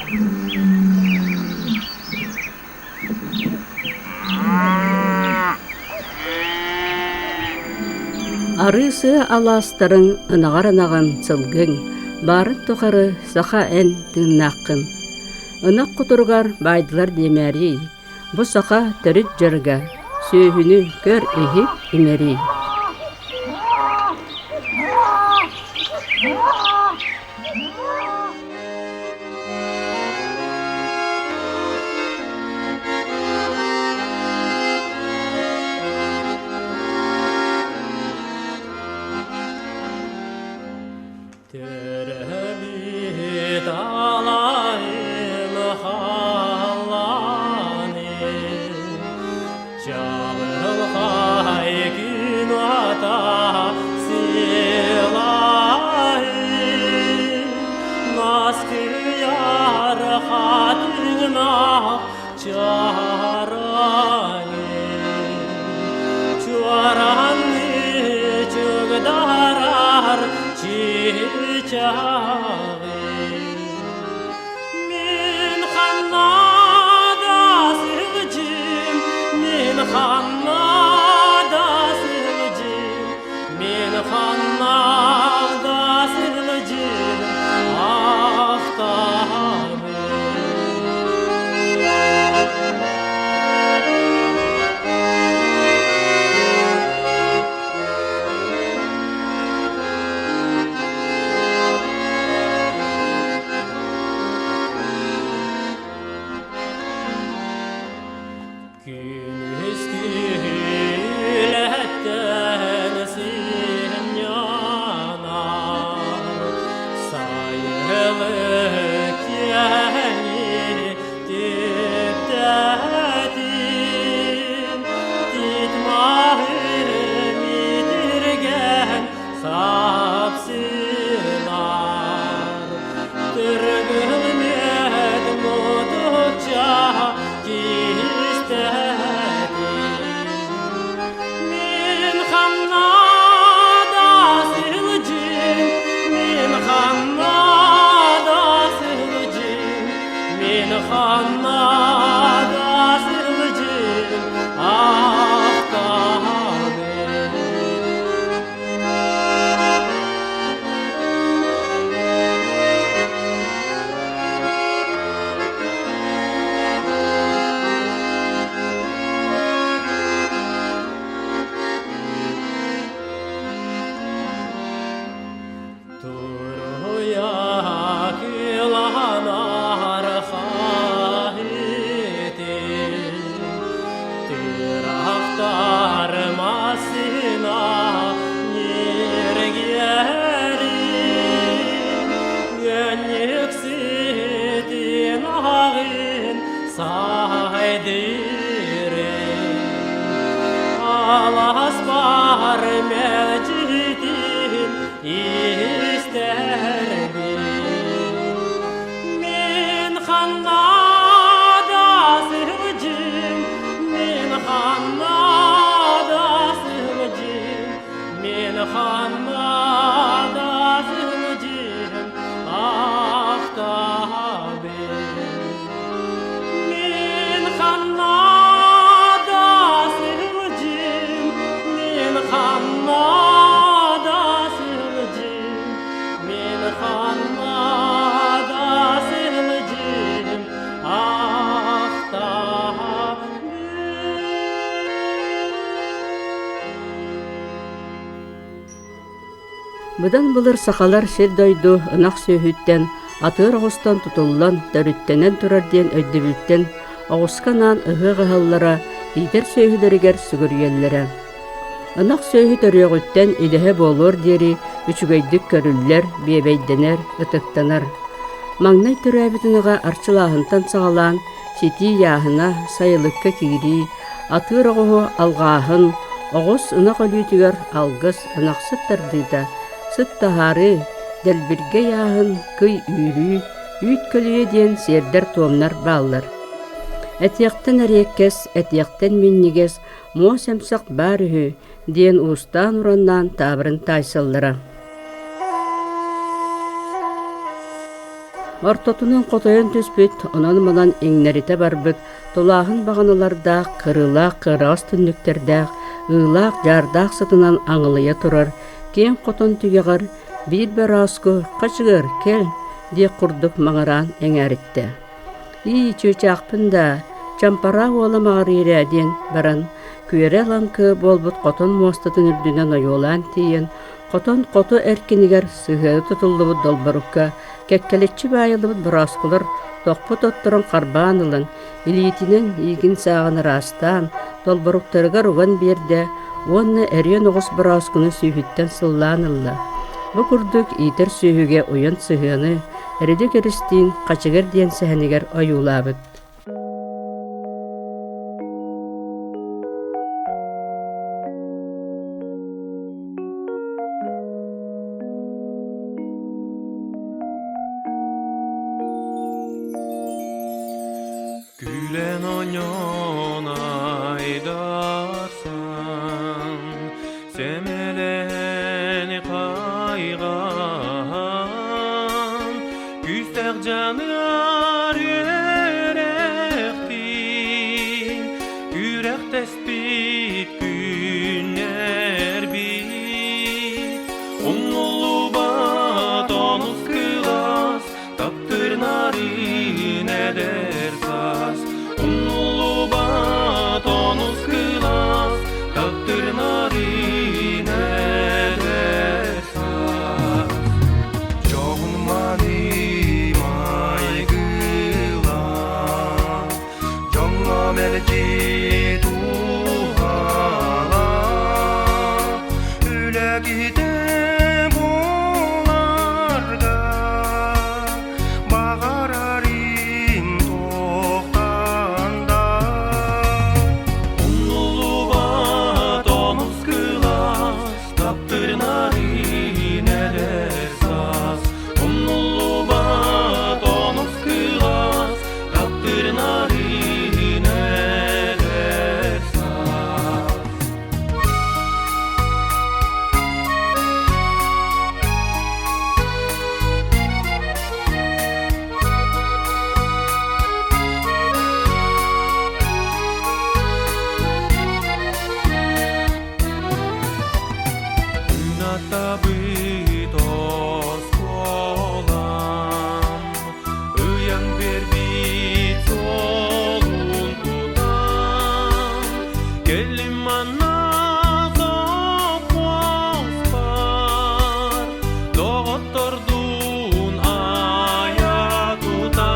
Арысы аластырың ынағар-ынағын сылгың, барын тұқары саха ән тыңнаққын. Инақ құтырғар байдылар демәрі, бұ саха түріт жырға, сөйіні көр ехіп имәрі. Бұдан бұлыр сақалар сел дойду ынақ сөйхүттен, атыр оғыстан тұтылылан дәріттенен тұрарден өйдібілттен, оғысқанан ұғы-ғығаллара, идер сөйхүдерігер сүгіргеллері. Ынақ сөйхүт өріғіттен идеhe болуыр дері, үчігейдік көрілілер, бейбейденер, ұтықтанар. Маңнай түрәбітініға арчылағынтан сағалан, сети яғына, сайылыққа кири, атыр оғығы алғағын, оғыс ынақ өлітігер алғыз ынақсыттардыда, Сыттахары, дәлбірге яғын, күй үйрі, үйт көліе ден сердер туымнар баллар. Әтияқтан әреккес, әтияқтан меннегес, мо сәмсақ бар үйі, ден ұстан ұраннан табырын тайсылдыра. Ортотунun қотойын түспіт, онан манан еңнерите барбыт, тулағын бағаналарда, қырылақ, қырағыз түнніктердәқ, ұйлақ, жардақ сытынан аңылыя тұрар, кен қотон түгеғар, бір аску, қачығыр, кел, де құрдық маңаран әңәрітті. Чөчақпында, чампара ола мағар ереден баран, күйере ланкы болбут қотон мостатын үрдінен ойолан тейін, қотон қоты әркенігер сығығы тұтылдыбыт долбарукка, кәккәлетчі байылыбыт бұраскулар тоқпыт оттырын қарбанылын, илетінен егін сағыны растан, долбаруктарығар оған берді, онны әрен оғыз бұраскуны сүйіттен сылланылы. Бұ күрдік итер сүйіге ойын сығыны, әреді керістейін қачығыр ден сәхінігер ойулабыт. Gülen oñon aydarsan, semeleni kaygan, küstek canlar yürektin, yürek tespit günler bit, onulu bat onuz kılas, taptır narin eder saz. Onulu bat onuz kılas, taptır narin eder saz. Çoğun mani maygıla, jonga melci tuhala, üle gide bularga, bağararin tohtanda. Onulu bat onuz kılas, taptır narin eder saz. Onulu bat onuz kılas, taptır narin eder saz. Ünata bitos kolam, Öyan bir bit solun tutam, Gelim anna zopospar, Doğutturdun ayatuda.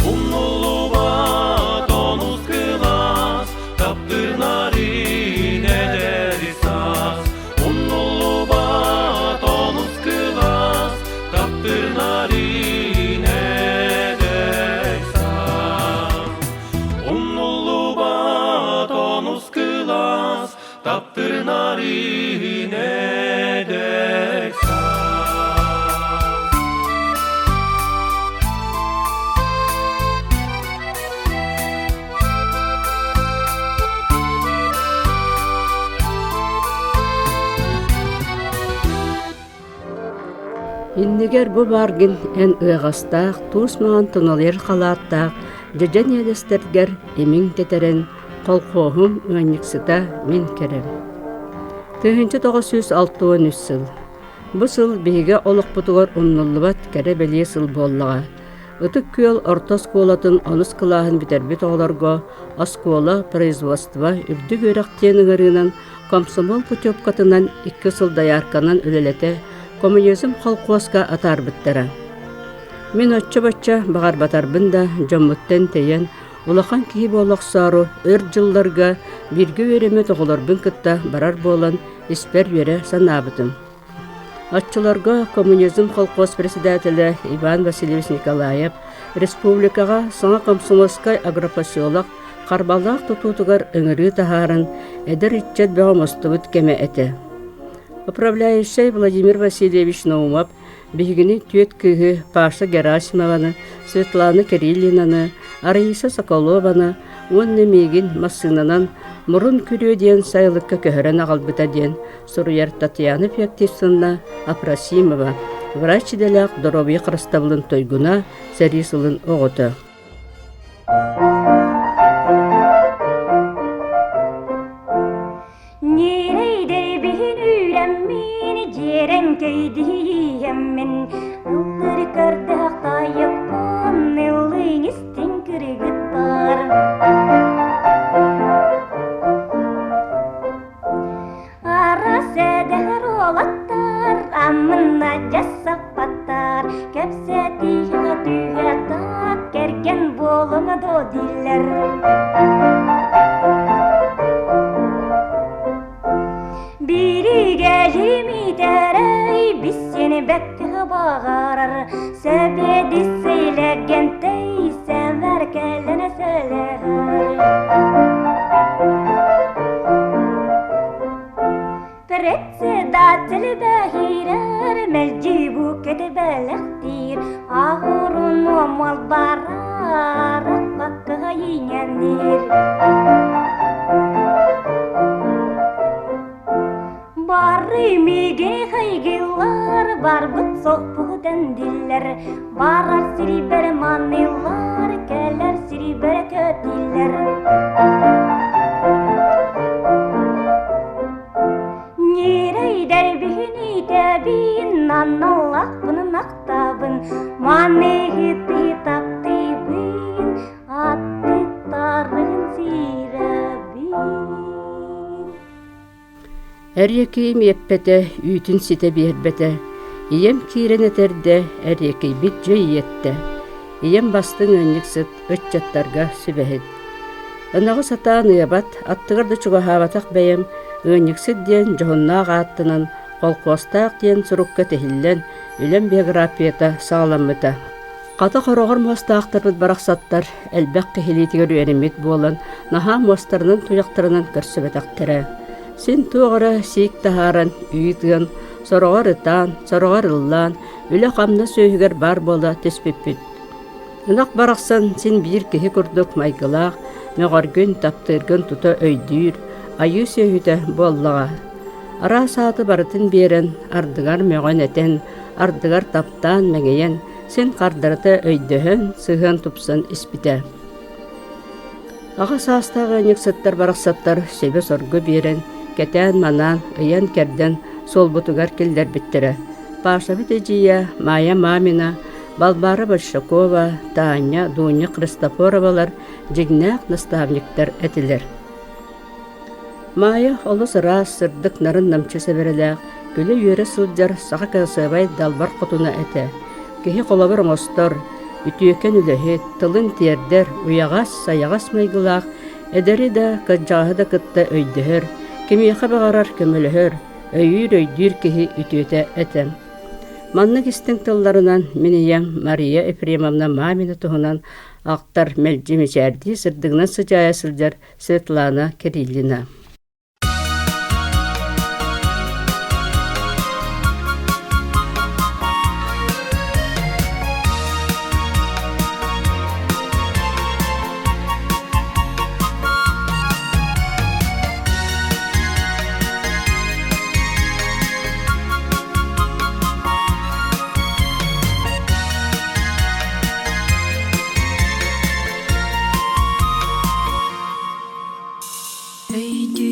Onulu bat onuz kılas, taptır narin eder saz. Onulu bat onuz kılas, taptır narin eder saz. Onulu bat onuz kılas, taptır narin eder saz. Иннигер бу баргын эн ыгастақ, туыс маған тонолер қалаттақ, жажан елестергер емин тетерен, қолқоғым өңіксіта мен керем. 1963 сыл. Бу сыл бейге олық бұтығар умнуллыбат кәрі бәлие сыл боллаға. Үтік күйел орта сколатын оныс кылағын бітербет оғыларға оскола производства үрді көріқтенің ұрынан комсомол путевкатынан 2 сыл даярканан үлелете коммунизм колхозга атар биттера. Мен очча-бачча багар батарбын да жоммуттен тейен улахан кии болақсару өр жылларга бирге вереме тоғыларбын кытта барар болан испер вере санабытым. Отчыларга коммунизм колхоз председателя Иван Васильевич Николаев республикага саңа комсомольскай агропоселок карбалақ тутутугар өңірі тахарын эдер итчет беғамостыбыт кеме эте. Управляющий Владимир Васильевич Наумов бігіні түйет күйі Паша Герасимованы, Светлана Кириллинаны, Араиса Соколованы, онны мегін массынынан мұрын күрі ден сайлыққа көхірін ағалбыта ден Суруяр Татьяна Феоктивсовна Апрасимова, врач делек доробия крастабылын тойгуна сәрисылын оғыты. Nereydir bihin ürenmin, jeren keydiyemmin. Ildır kardaq tayıppan, ılın istin kırgıttar. Ara sedher olattar, amına jassapatar. Kepsetiha tüyatak, kerken boluma do diller. Biri gecimi terey, biz seni bekke bağırar. Sebedi seylegen tey, sever kellene söyler. Peretse datil behirer, melcibu ketebel ektir. Ahurun omal barar, bakka yinyendir. Barri migini haygillar, barbut sohbudan diller. Barar siriber manillar, keller siriber kötiller. Nirey derbihini tebin, nanallah bunun aktabın. Manihiti taptibin, atti tarın sirabin. Әрекейім еппеті, үйтін сите бербеті. Ием кирен етерді, әрекей бит жөй етті. Ием бастың өніксіт, өтчаттарға сүбәхет. Онағы сатаан ұябат, аттығырды чуға хаватақ бәйім, өніксіт ден жоғыннақ аттынан, қолқуастақ ден сұрыққа тәхіллен, үлем биографията сағаламыта. Қаты қорағыр мостақтырбыт барақсаттар, әлбәқ кехелетігер өйенімет болын, наха мостарының тұяқтарынан көрсібетақтыры. Сен туғыры сейк тахаран, үйітген, сорғар ытан, сорғар ыллан, үлі қамна сөйгер бар бола теспеппет. Үнақ барақсан сен бір кехе күрдік майгылақ, мөғаргün таптыргын тута өйдүйр, айы сөйді боллаға. Ара сааты барытын берін, ардығар мөғын әтен, ардығар таптан мәгейен, сен қардарыты өйдіхін, сығын тупсан іспіті. Аға састағы өнексеттер барақсаттар сөйбе сорғы берін, Кетен манан, ыян керден, сол бутугар келдер биттері. Паша бітежия, Майя Мамина, Балбара Большакова, Таня, Дуня Христофоровалар, жигнақ наставниктер әтілер. Майя олыс раз сырдық нарын намчысы берелек, күлі үйері сылджар сақа кәсібай далбар құтуна әті. Кехи қолабыр мостор, үтүйекен үліхет, тылын тердер, уяғас, саяғас майгылақ, әдәрі да каджағы да кытта өйдігір, кемияқа бағарар көмілігір, өйдір кехи үтүйеті әтім. Манны кистің тылларынан менеям Мария Ефремовна Мамина туғынан ақтар мәлжімі жәрді сырдығынан сыжая сылжар Светлана Кириллина. Öydü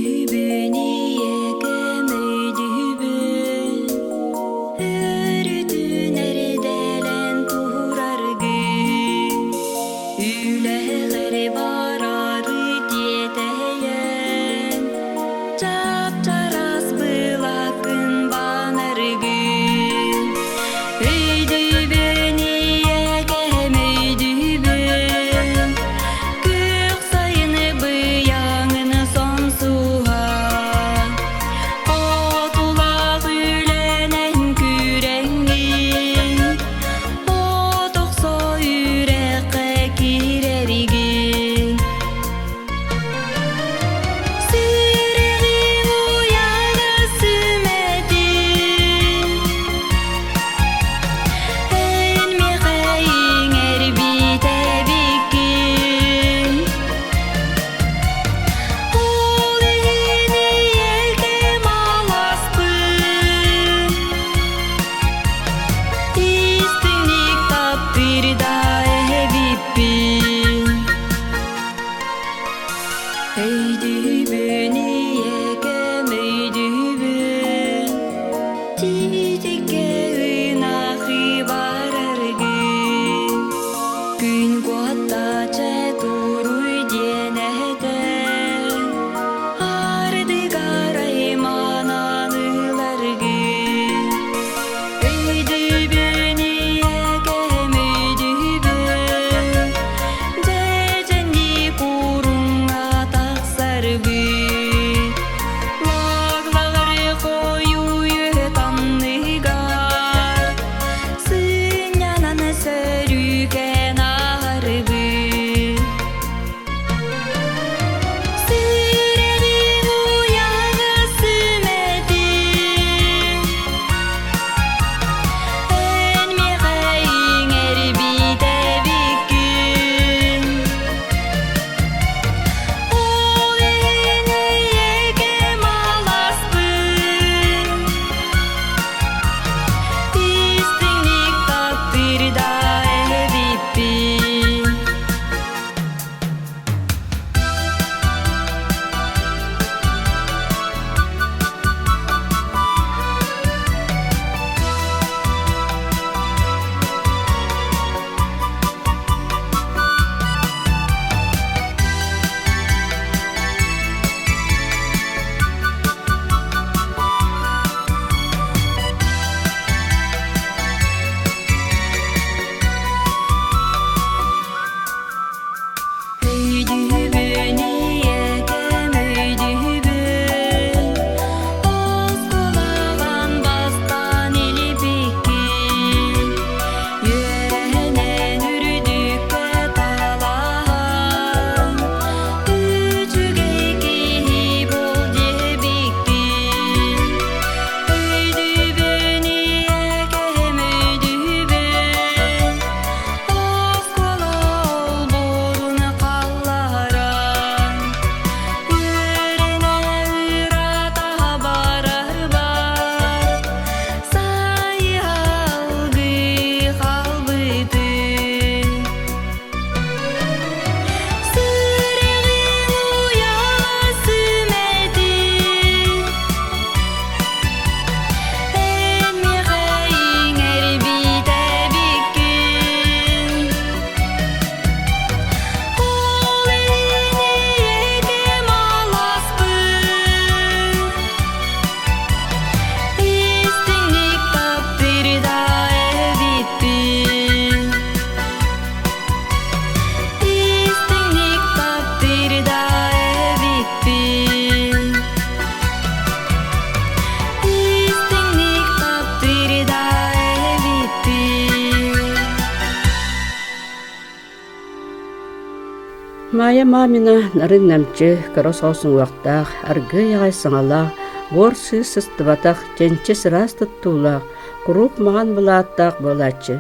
Мая мамина нарын намчы кырос осын уақтақ, арғы яғай сыңалақ, бор сыстыбатақ, женче сырас тұттулақ, құруп маған бұлаттақ болачы.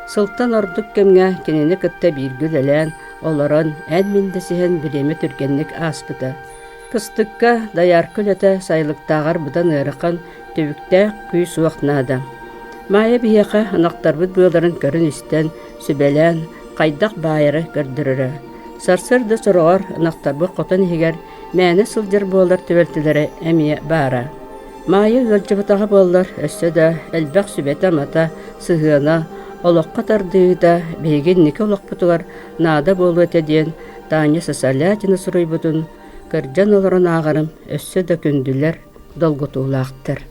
Сылтан ордық кемге кенені кітті біргіл әлән, оларын ән мендесіген білеме түргенлік аспыда. Кыстыққа даяркүл өті сайлықтағар бұдан ұрыққан төбікті күйіс уақнада. Мая бияқа анақтарбыд бұларын көрін істен сүбелән, қайдақ байыры көрдірірі. Сарсырды сұрғар анақтарбы қотын егер мәні сылдыр болар төбелтілері әмие бара. Мая өлчібітаға болар өссі да әлбәқ сүбеті мата сығына, олыққа тардыйда бейген неке олық бұтығар нада болу өтеден таңы сасалятины сұрой бұтын, кіржан оларын ағырым өссі да күнділер долғытулақтыр.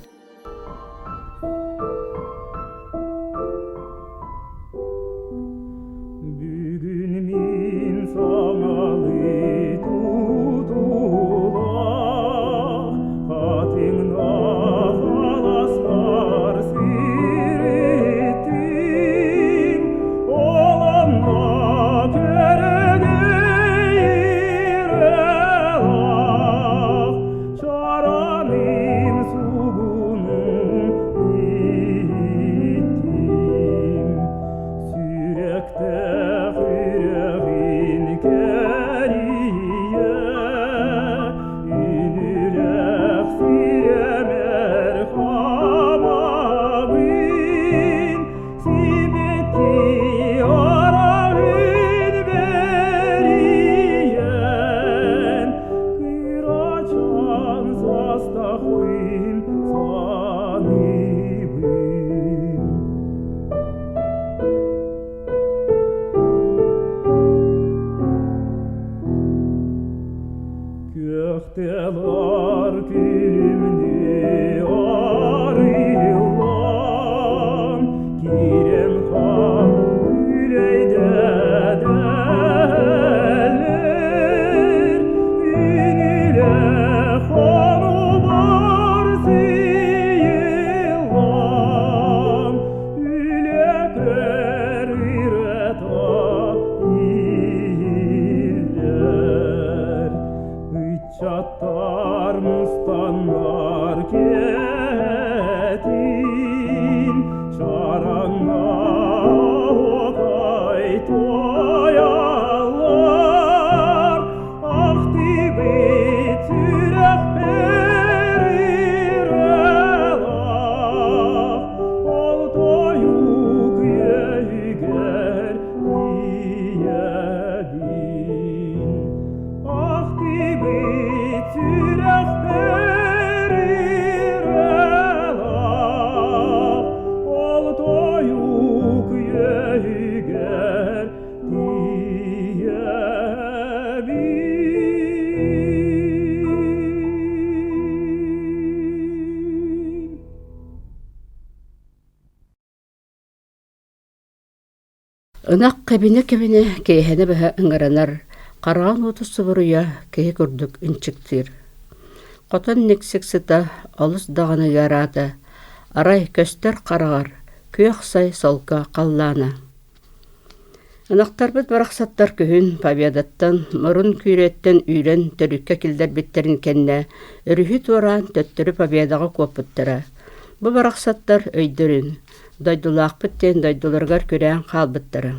Ынақ кәбіне кейхәне бәһә ыңғаранар, қарған отыз сұбыруя кей күрдік үнчіктір. Қотын нексік сыта олыс дағаны ярады, арай көстер қарағар, күйақсай солға қаллана. Ынақтар бұд барақсаттар күйін победаттан, мұрын күйреттен үйрен түрікке келдер біттерін кәнне, үріхі туаран төттірі победаға көпіттірі. Бұ барақсаттар өйдірін. Дойдулақ біттен дойдуларғар көрән қалбыттары.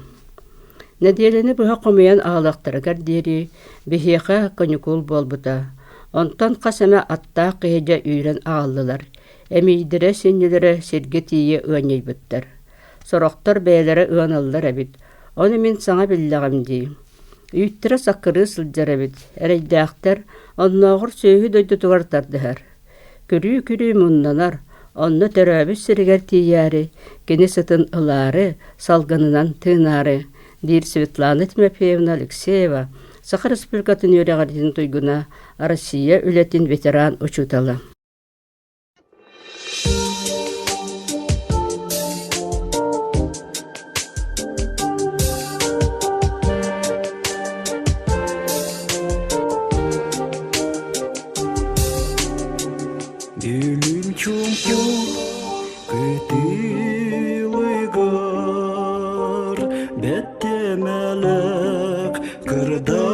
Неделені бұға қомиян ағылақтырығар дері, бігеға конюкул болбыта. Онтан қасама атта қиеде үйрен ағылылар. Әмейдірі сенелері серге тие өңей бұттар. Сұрақтар бәйлері өңалылар әбіт. Оны мен саңа білләғым дей. Үйттірі сақыры сылджар әбіт. Әрейдәқтер оннағыр сөйі дойды тұғартардығар. Күрі мұннанар. Онны төрәбіс сірігер тияры, кені сытын ылары, салғынынан тынары. Дир Светлана Тимофеевна Алексеева, Саха Республикатын өрәғардин туйгуна, Россия үлетін ветеран учуталы. Бәттемәлік кырда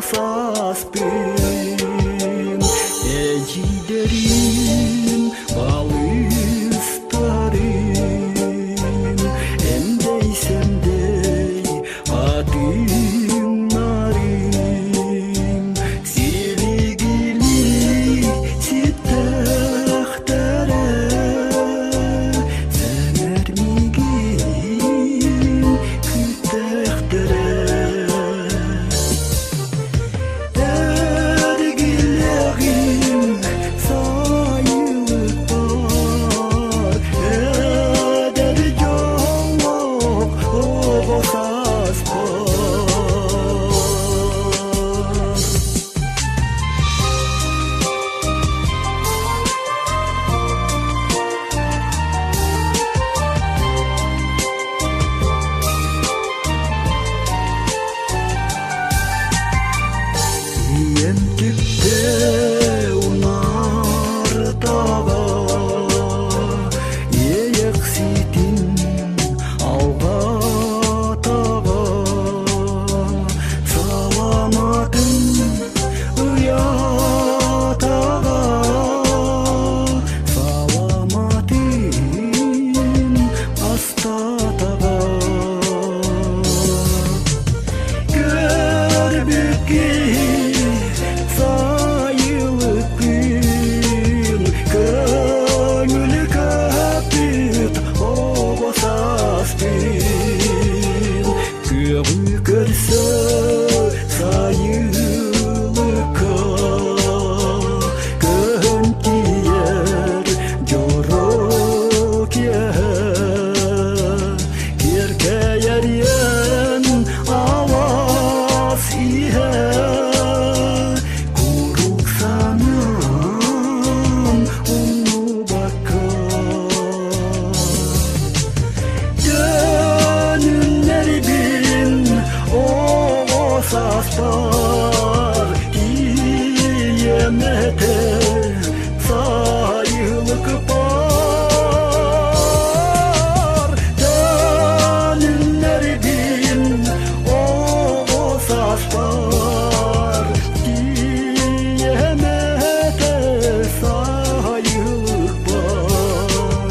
saspin eciderin balıstarın endey sendey adım narim siligili sitaktere semermigin kütektere Saspar diyemete sayılık var Dönünler bin o saspar diyemete sayılık var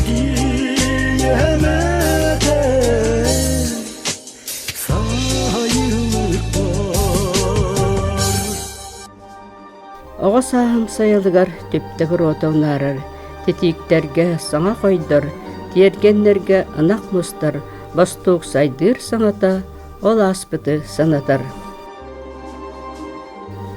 Diyemete sayılık Оҕо сааһым сайылыгар түптөгөр отоунаарар, тетииктерге саҥа хойдор, тиэргеннерге ынак мустар, бастуук сайдыыр саҥата, ол ааспыты санатар.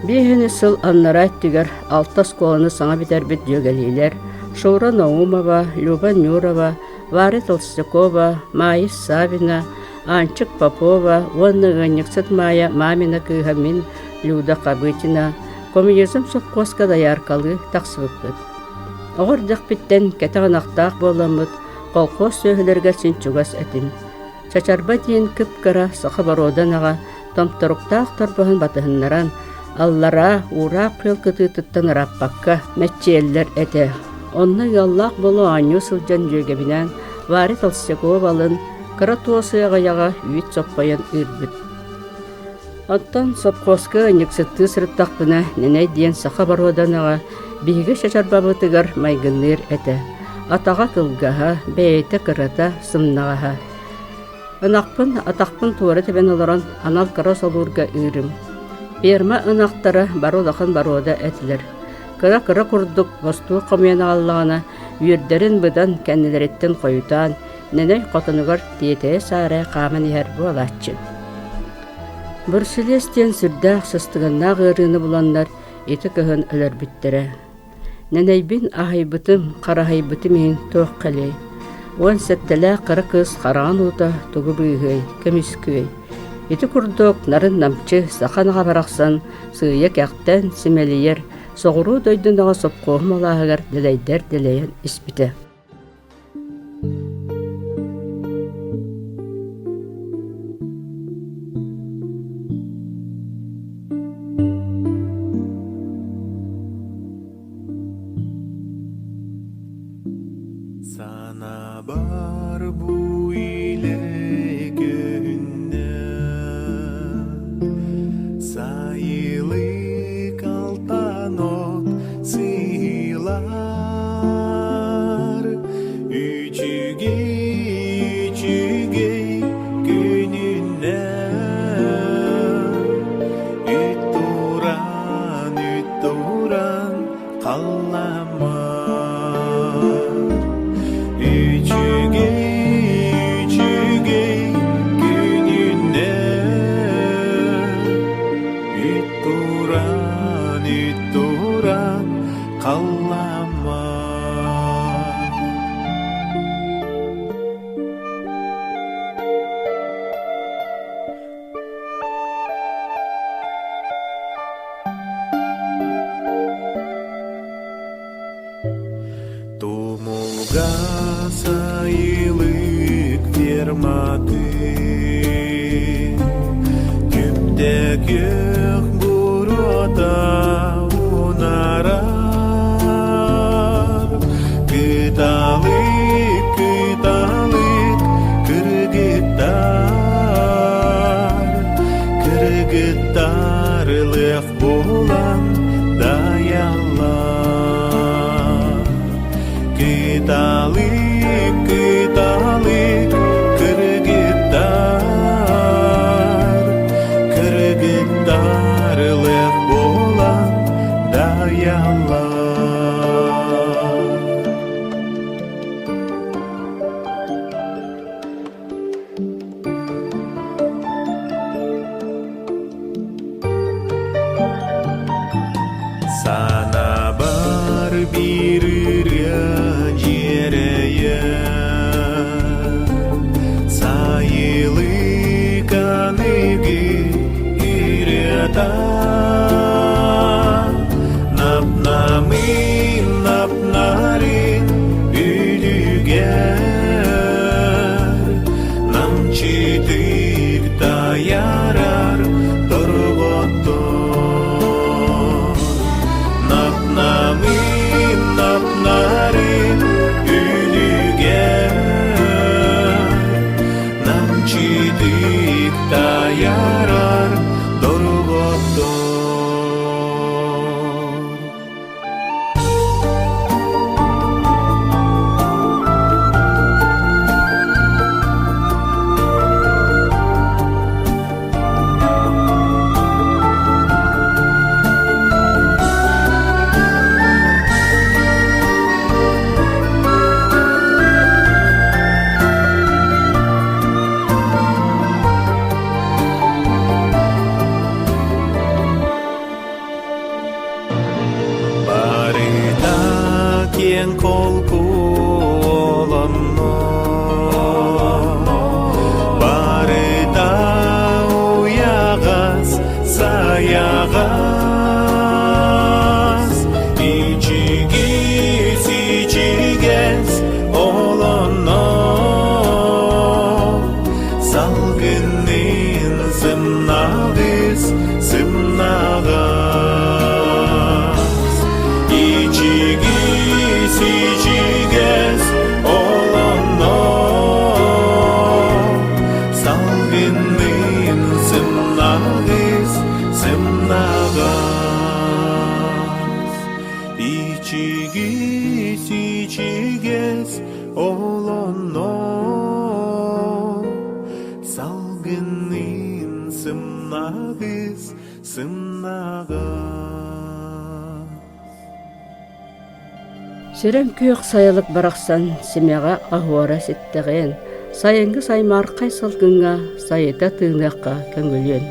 Биэһини сыл аннара түгер алтас колону саҥа битербит дьөгелиилер, Шура Наумова, Люба Нюрова, Варя Толстякова, Маис Савина, Анчик Попова, Вонна Ганниксет Майя, Мамина Кыыһамин, Люда Кабытина, Коммунизм сопқоска даяркалы тақсыбыппыт. Оғырдық биттен кәтіғанақтақ боламыт, қолқос сөйлерге синчугас әтін. Чачарба дейін күп-кара сақы бародан аға, томторуқтақ торбағын батығыннаран, аллара ура қыл кыты тұттан раппаққа мәтчиеллер әті. Онны яллақ болу аню сылжан жөгебінен, Варя Толстяковалын, кыра туосыяға яға үйт соппайын үрбіт. Оттан сопқоска нексетті сырыттақпына неней дейін сақа баруаданаға бигі шачарбабытыгар майгынныр әті. Атаға кылгаға, бәйті кырата сымнағаға.Ынақпын, атақпын туары тебен оларан анал кара солурга үрім. Берма ынақтары барулақын баруада әтілер. Кыра-кыра күрдік бостуы қомияна аллағана үйірдерін бұдан кәнелереттен қойутан, неней қотынығар тиетее сары қамын ер болатчын. Бүрсілестен сүрдәқ сыстығына ғырыны бұландар еті көхін өлір біттірі. Нәнәйбін ағайбытым, қарағайбытым ең тоқ қалей. Он сәттілі қыры қыз қараған ұта тұғы бұйғай, көміскөй. Еті күрдік нарын намчы сақанаға барақсан, сүйе кәқтен семелейер, соғыру дойдынаға сопқоғым олағығар ділейдер ділейен іспіті. Sana bar bu ile gönlüm say Гасайлык ферматы Түптәкех бурота унарар Кыталык, кыталык, кыргыттар Кыргыттар лэх болан даялар Кыталык, кыталык, кыргыттар Кыргыттар лэх болан даялар Sana бар бириря жерея Сайылы каныгы ирета Напнамын, напнарын үлігер Намчитык таярар торғоттор Напнамын, напнарын үлігер Намчитык таярар торғоттор Барыта кен колку оламно Барыта уягас саягас Ичигис, ичигес олоно Салгынын сымнагыс, сымнагас Ичигис, ичигес олоно Салгынын сымнагыс, сымнагас Ичигис, ичигес олоно Салгынын сымнагыс, сымнагас Сирен күйік сайылык барақсан семяға ағуара сеттіғен, сайынғы саймар қайсылғынға сайыта тыңдаққа көңілен.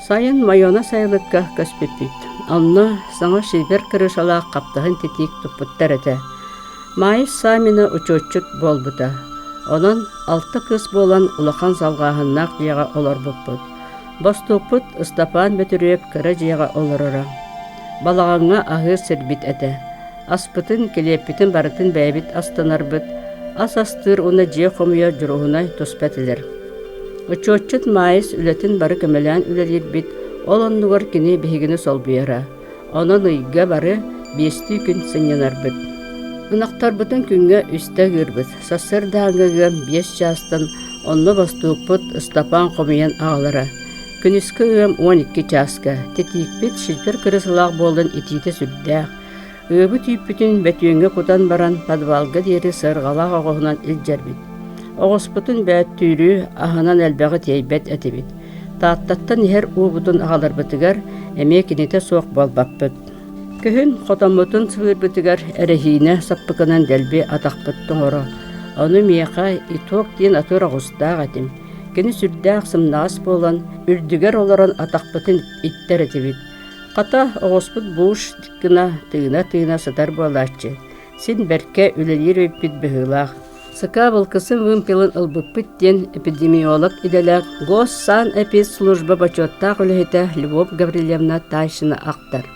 Сайын майона сайылыққа көспеппет, онны саңа шейбер кірішала қаптағын тетек тұппыттар әті. Майыс самина учетчут болбыта, онын 6 кыз болан улақан залғағыннақ жеға олар бұппыт. Боступпыт ыстапан бөтіреп кірі жеға оларыра. Балағаңа ағы сірбит әті. Аспытын келеппетін барытын бәйбіт астанарбыт, ас астыр оны же қомия жүруғынай тұспәтілер. Учетчут майыс үлетін бары көмелән үлелер бит, ол оннығыр кені бігіні сол бұйара. Onun ұйға бары 5 күн сынянарбыт. Ынақтарбытын күнге үсті көрбіт. Сасыр даңғыға 5 жастан онны бастуыппыт ыстапан қомиян ағалара. Күніскі өм 12 жасқа. Тетикпет шілпер кірісілақ болдың ититі сүрдәқ. Өбі түйіппітін бәтүйінге құтан баран падвалға дері сырғалақ оғығынан үлджәрбіт. Оғыспытын бәт түйрі ағынан әлбәғі тейбәт әтебіт. Тааттаттан ехер уғытын ағалар бітігер, әме кенете соқ болбаппыт. Көхін қотамытын сығыр бітігер әрәхейіне саппықынан дәлбе атақпыттың ұры. Оны мияқа итоқ дейін атыр ағыстақ әтім. Кені сүрдәқ сымнағыс болан, үрдігер оларын атақпытын иттер әтебіт. Қата оғыспыт бұш диккіна тыйна сатар болачы. Сен бәрке үлелер өйппіт бұғылақ. Сыка былкысын вымпелын ылбыппыт ден эпидемиолог иделек Госсан эпид служба бачоттақ үліхеті Любовь Гаврилевна Тайшына ақтар.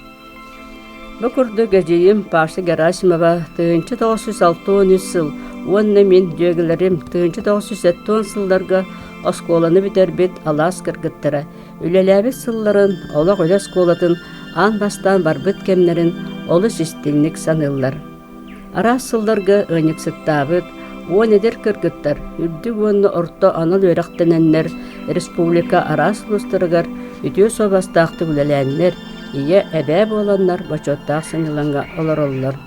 Бу курду гажиим Паша Герасимова 1960 сыл, онна мен дөгілерім 1970 сылларга осколаны битербит алас кыргыттара, үлеләбі сылларын олақ өлі осколатын ан бастан барбыт кемнерин олы системник саныллар. Ара сылларга ыныксыттабыт, он эдер кыргыттар, үрді онны орто аныл өрақтененнер, республика ара сылыстырыгар, үтіө собастақты үлеләннер, ие әбәб оланнар бачоттақ сыныланға олар.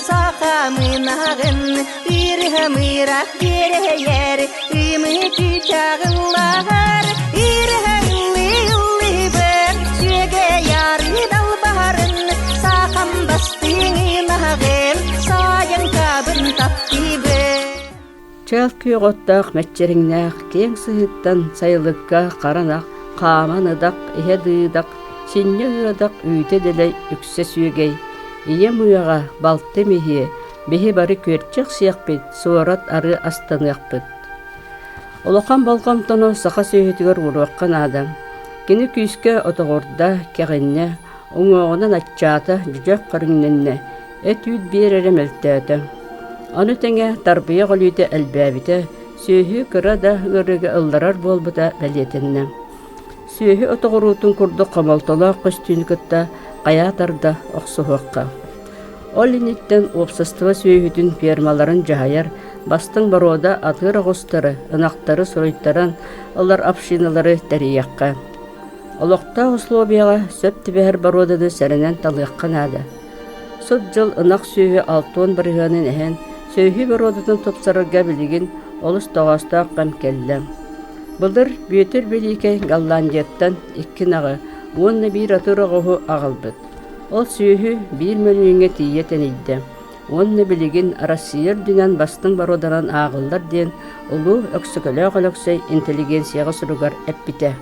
Sakamınağın irhamırak yere yer ümiti çağınlar irhamlı ben süge yarı dal baharın sakam bastığınağın sayın kabın taptibe Çal kүйögottaq мәтчериңнәқ кең сыһыттан сайылыкка қаранақ қаманыдақ иһедыдақ синне ыадақ үйте делей үксе сүйегей ие муяға балты мехие бехи бары көрчек сияқпит суарат ары астаныақпыт. Олоқан балқамтону сақа сөйетігер уруаққан адам. Кені күйіске отоғырда кәғінне, оңоғынан атчаата жүжек қарыңненне, әт үйд беререм әлтәті. Аны тәңе тарбия ғолүйті әлбәбіті, сөйі кыра да ғырыға ылларар болбыта бәлетінне. Сөйі отоғырутын күрді қамалтала қөстүйін күтті, қаятарда оқсуыққа. Олинеттен опсастыва сөйітін фермаларын жағайар, бастың барода атыр ағыстары, ынақтары сұройттаран, олар апшиналары тәрияққа. Олықта условияға сөп тібәр бародады сәрінен талыққан ады. Сұд жыл ынақ сөйі 6-10 бірғанын әхен, сөйі бародатын топсарырға білеген олыс тоғаста аққам келді. Бұлдыр бүйетір белейке Голландияттан 2 нағы, онны бір атыр ағығы ағылбыд. Ол сөйі 1 миллионға тиеттен ейді. Онны білеген Россияр дүнен бастың бароданан ағылдар ден ұлы өксікілі ағылықсай интеллигенцияға сұруғар әппіте.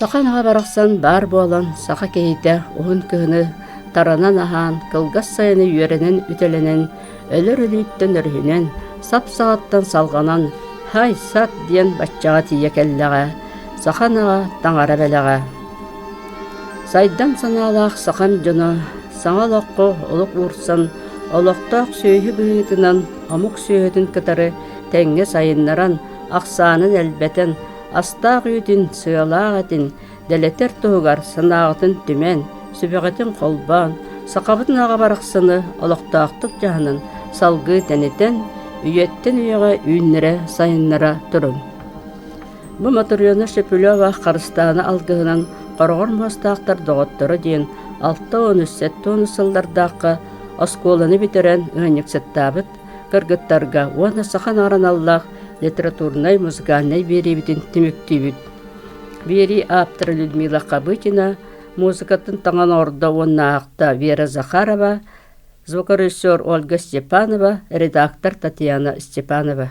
Сақанаға барақсан бар болан сақа кейді оғын күйіні таранан ахан кылгас сайыны үйерінен үтеленен өлір өліттен өрхінен сап-сағаттан салғанан хай сат диен баччаға тие келліға сақанаға таңара бәліға. Сайдан саналақ сақам жоны саңа лоққы олық ұрсан олықтақ сөйі бұйытынан амық сөйетін кітары тәңге сайыннаран ақсанын әлбәтен астақ үйдің сыялақ әтін, дәлетер тұғығар сынағытын түмен, сүбіғетін қолбан, сақабытын аға барақсыны олықтақтық жағынан салғы тәнетен, үйеттен үйеға үйіннері сайыннара тұрын. Бұ материаны Шепулева Қарыстаны алғығынан Қорғыр мастақтар доғыттыры дейін 6-10 сыллардаққа осколаны битерен ыңнексеттабыт кыргыттарга уана сахан араналлах литературнай музыкальнай беребитин тимектибит. Бери автор Людмила Кабытина, музыкатын таңан орда оннаақта Вера Захарова, звукорежиссер Ольга Степанова, редактор Татьяна Степанова.